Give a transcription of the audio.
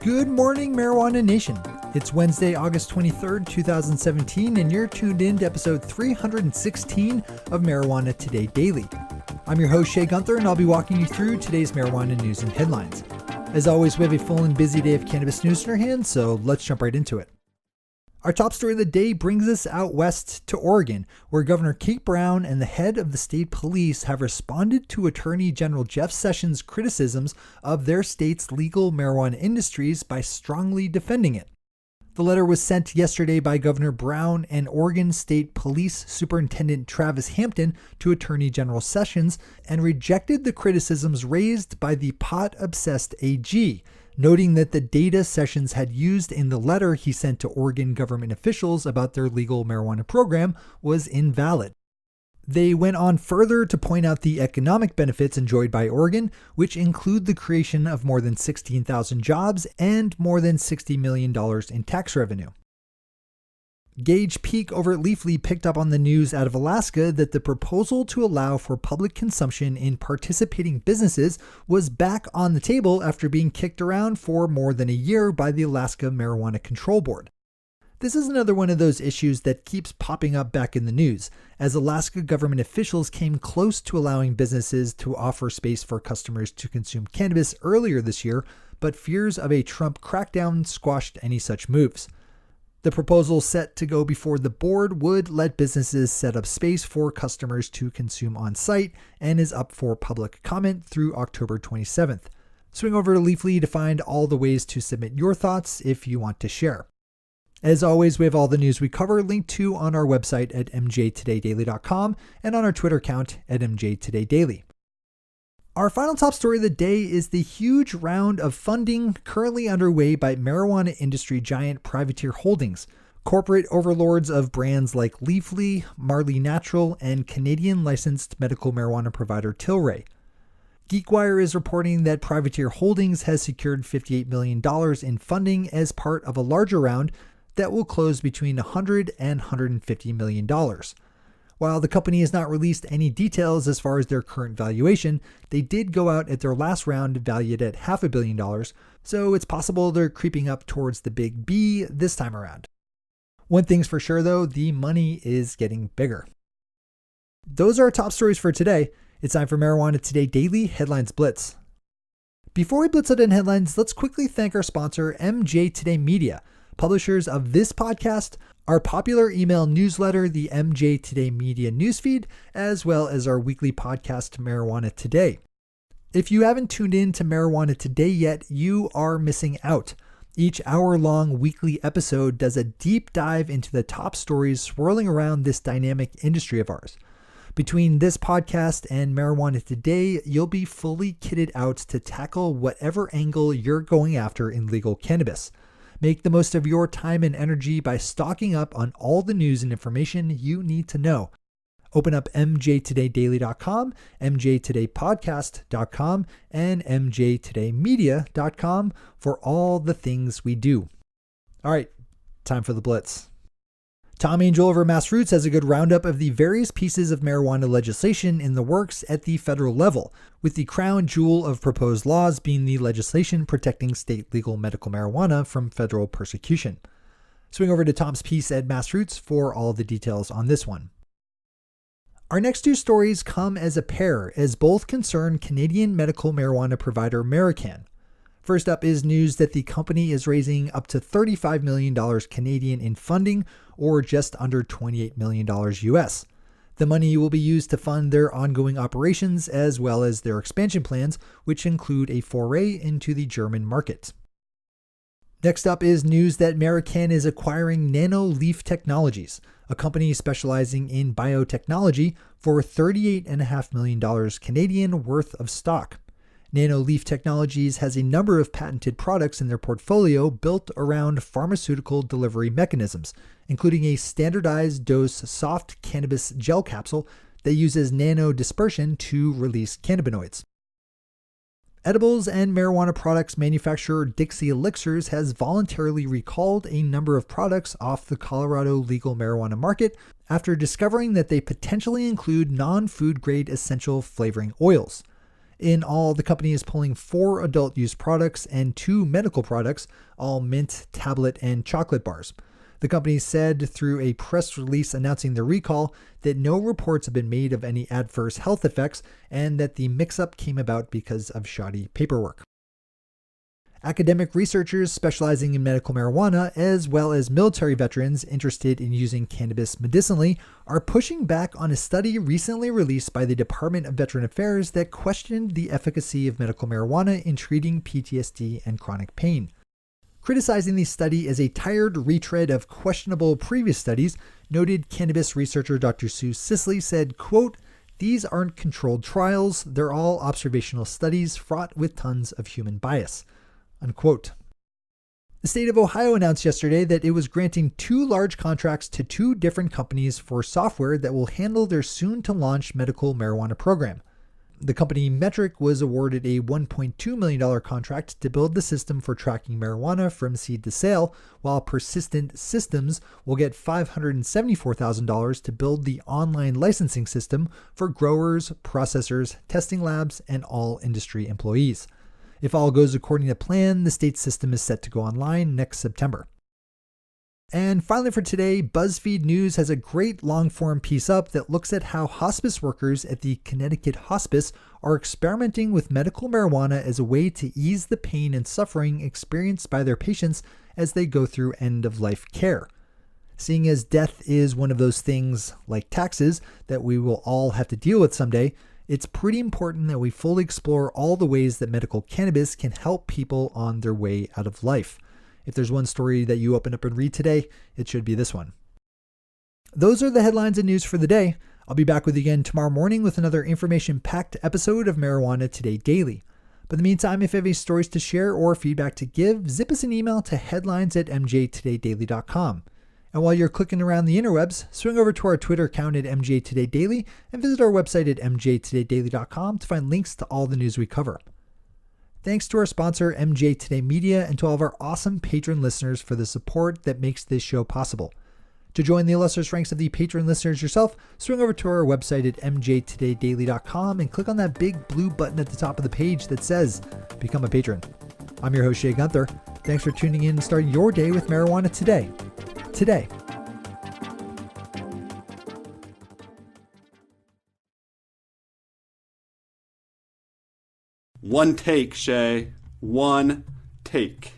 Good morning, Marijuana Nation. It's Wednesday, August 23rd, 2017, and you're tuned in to episode 316 of Marijuana Today Daily. I'm your host, Shay Gunther, and I'll be walking you through today's marijuana news and headlines. As always, we have a full and busy day of cannabis news in our hands, so let's jump right into it. Our top story of the day brings us out west to Oregon, where Governor Kate Brown and the head of the state police have responded to Attorney General Jeff Sessions' criticisms of their state's legal marijuana industries by strongly defending it. The letter was sent yesterday by Governor Brown and Oregon State Police Superintendent Travis Hampton to Attorney General Sessions and rejected the criticisms raised by the pot-obsessed AG, noting that the data Sessions had used in the letter he sent to Oregon government officials about their legal marijuana program was invalid. They went on further to point out the economic benefits enjoyed by Oregon, which include the creation of more than 16,000 jobs and more than $60 million in tax revenue. Gage Peak over at Leafly picked up on the news out of Alaska that the proposal to allow for public consumption in participating businesses was back on the table after being kicked around for more than a year by the Alaska Marijuana Control Board. This is another one of those issues that keeps popping up back in the news, as Alaska government officials came close to allowing businesses to offer space for customers to consume cannabis earlier this year, but fears of a Trump crackdown squashed any such moves. The proposal set to go before the board would let businesses set up space for customers to consume on site and is up for public comment through October 27th. Swing over to Leafly to find all the ways to submit your thoughts if you want to share. As always, we have all the news we cover linked to on our website at mjtodaydaily.com and on our Twitter account at mjtodaydaily. Our final top story of the day is the huge round of funding currently underway by marijuana industry giant Privateer Holdings, corporate overlords of brands like Leafly, Marley Natural, and Canadian licensed medical marijuana provider Tilray. Geek Wire is reporting that Privateer Holdings has secured $58 million in funding as part of a larger round that will close between $100 and $150 million. While the company has not released any details as far as their current valuation, they did go out at their last round valued at $500 million, so it's possible they're creeping up towards the big B this time around. One thing's for sure though, the money is getting bigger. Those are our top stories for today. It's time for Marijuana Today Daily Headlines Blitz. Before we blitz out in headlines, let's quickly thank our sponsor, MJ Today Media, publishers of this podcast, our popular email newsletter, the MJ Today Media newsfeed, as well as our weekly podcast, Marijuana Today. If you haven't tuned in to Marijuana Today yet, you are missing out. Each hour-long weekly episode does a deep dive into the top stories swirling around this dynamic industry of ours. Between this podcast and Marijuana Today, you'll be fully kitted out to tackle whatever angle you're going after in legal cannabis. Make the most of your time and energy by stocking up on all the news and information you need to know. Open up mjtodaydaily.com, mjtodaypodcast.com, and mjtodaymedia.com for all the things we do. All right, time for the blitz. Tom Angel over MassRoots has a good roundup of the various pieces of marijuana legislation in the works at the federal level, with the crown jewel of proposed laws being the legislation protecting state legal medical marijuana from federal persecution. Swing over to Tom's piece at MassRoots for all the details on this one. Our next two stories come as a pair, as both concern Canadian medical marijuana provider Maricann. First up is news that the company is raising up to $35 million Canadian in funding, or just under $28 million US. The money will be used to fund their ongoing operations as well as their expansion plans, which include a foray into the German market. Next up is news that Maricann is acquiring NanoLeaf Technologies, a company specializing in biotechnology, for $38.5 million Canadian worth of stock. NanoLeaf Technologies has a number of patented products in their portfolio built around pharmaceutical delivery mechanisms, including a standardized dose soft cannabis gel capsule that uses nano dispersion to release cannabinoids. Edibles and marijuana products manufacturer Dixie Elixirs has voluntarily recalled a number of products off the Colorado legal marijuana market after discovering that they potentially include non-food grade essential flavoring oils. In all, the company is pulling 4 adult use products and 2 medical products, all mint, tablet, and chocolate bars. The company said through a press release announcing the recall that no reports have been made of any adverse health effects and that the mix-up came about because of shoddy paperwork. Academic researchers specializing in medical marijuana, as well as military veterans interested in using cannabis medicinally, are pushing back on a study recently released by the Department of Veteran Affairs that questioned the efficacy of medical marijuana in treating PTSD and chronic pain. Criticizing the study as a tired retread of questionable previous studies, noted cannabis researcher Dr. Sue Sisley said, quote, "These aren't controlled trials, they're all observational studies fraught with tons of human bias." Unquote. The state of Ohio announced yesterday that it was granting 2 large contracts to 2 different companies for software that will handle their soon-to-launch medical marijuana program. The company Metric was awarded a $1.2 million contract to build the system for tracking marijuana from seed to sale, while Persistent Systems will get $574,000 to build the online licensing system for growers, processors, testing labs, and all industry employees. If all goes according to plan, the state system is set to go online next September. And finally for today, BuzzFeed News has a great long-form piece up that looks at how hospice workers at the Connecticut Hospice are experimenting with medical marijuana as a way to ease the pain and suffering experienced by their patients as they go through end-of-life care. Seeing as death is one of those things, like taxes, that we will all have to deal with someday, it's pretty important that we fully explore all the ways that medical cannabis can help people on their way out of life. If there's one story that you open up and read today, it should be this one. Those are the headlines and news for the day. I'll be back with you again tomorrow morning with another information-packed episode of Marijuana Today Daily. But in the meantime, if you have any stories to share or feedback to give, zip us an email to headlines@mjtodaydaily.com. And while you're clicking around the interwebs, swing over to our Twitter account at MJTodayDaily and visit our website at mjtodaydaily.com to find links to all the news we cover. Thanks to our sponsor, MJ Today Media, and to all of our awesome patron listeners for the support that makes this show possible. To join the illustrious ranks of the patron listeners yourself, swing over to our website at mjtodaydaily.com and click on that big blue button at the top of the page that says, Become a Patron. I'm your host, Shay Gunther. Thanks for tuning in and starting your day with Marijuana Today. One take, Shay. One take.